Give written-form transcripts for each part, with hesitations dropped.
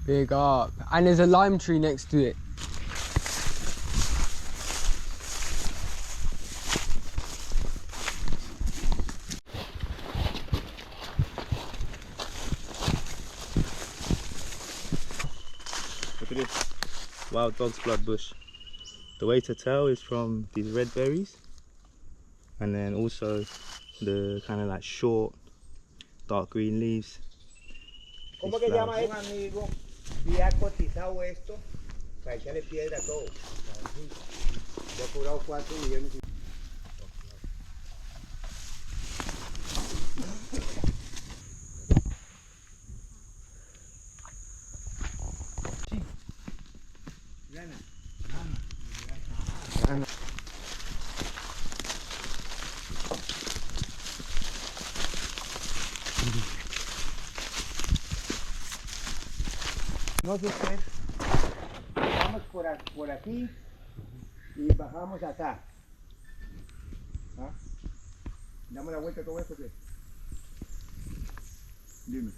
Big up. And there's a lime tree next to it. Look at this wild dog's blood bush. The way to tell is from these red berries, and then also the kind of like short dark green leaves. ¿Cómo que llama un amigo? Había cotizado esto para echarle piedra a todo. Yo he cobrado 4 millones. No sé qué, vamos por aquí y bajamos acá. ¿Ah? Damos la vuelta a todo esto. ¿Qué? Dime.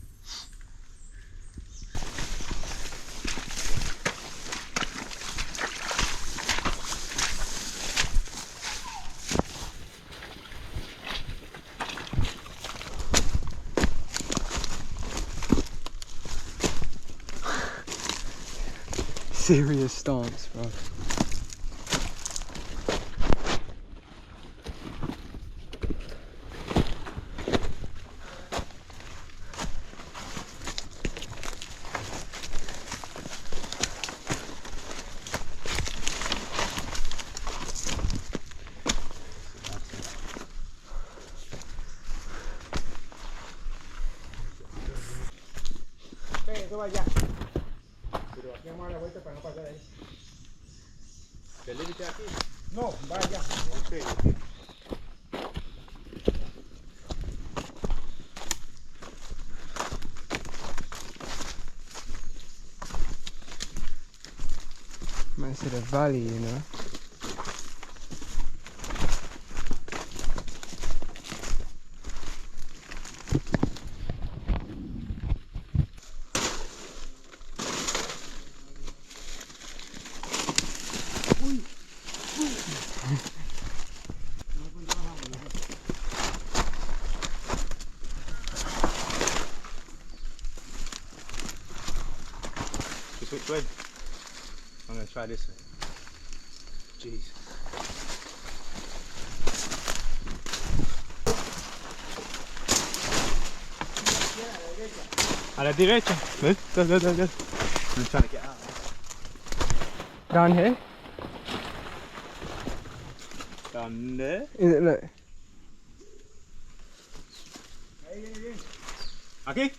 Serious stance, bro. Eso va allá. Pero aquí vamos a dar la vuelta para no pasar ahí. ¿El límite aquí? No, va allá. Okay. Man said a valley, you know. Just which way? I'm gonna try this way. Jeez. A la derecha. Good, good, good, good. I'm trying to get out. Down here? Down there? Is it, look? Aquí?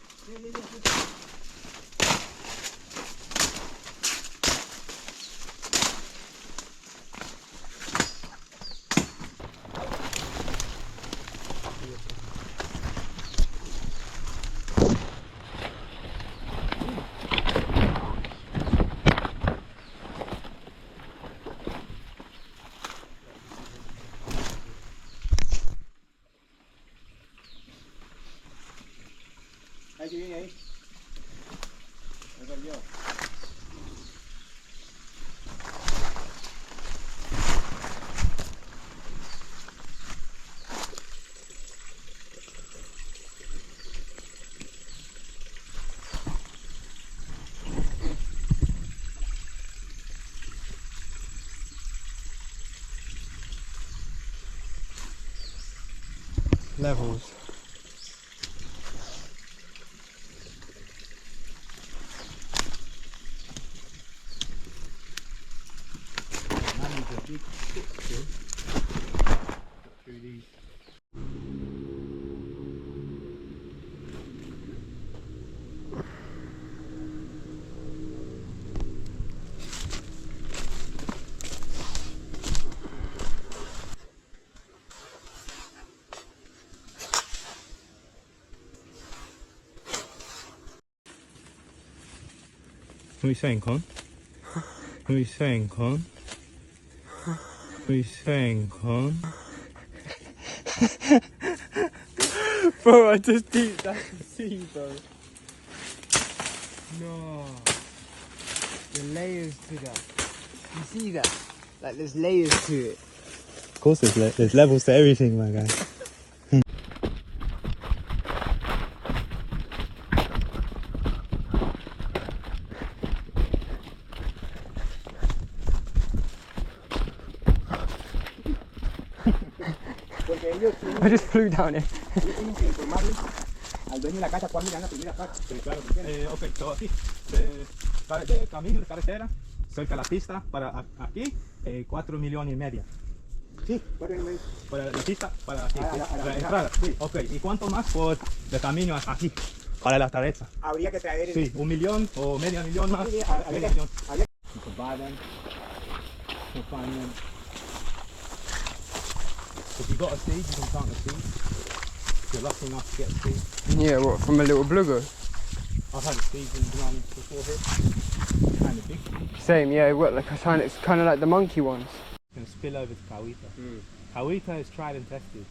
Ahí que viene ahí. Ahí va yo. Levels. Through these. What are you saying, Con? What are you saying, Con? What are you saying, Con? Bro, I just deep that's the sea, bro. No. The layers to that. You see that? Like there's layers to it. Of course there's levels to everything, my guy. Porque ellos I just flew down it. tienen que informarle al dueño de la casa cuándo le dan la primera parte. Sí, claro. Ok, so aquí, de camino de carretera, cerca de la pista, para aquí, 4,5 millones. Sí, 4,5. Para la pista, para aquí, A la para entrada, entrada. sí. Ok, ¿y cuánto más por de camino hasta aquí? Para la cabeza. Habría que traer Sí, 1 millón o medio millón más. Sí, Medio millón. You can buy them, you can find them. If you got a seed, you can plant a seed. If you're lucky enough to get a seed. Yeah, what, from a little blugger? I've had a seed in the ground before here. Kind of big. Same, yeah, what, like it's kind of like the monkey ones. It's going to spill over to Kawita. Kawita is tried and tested.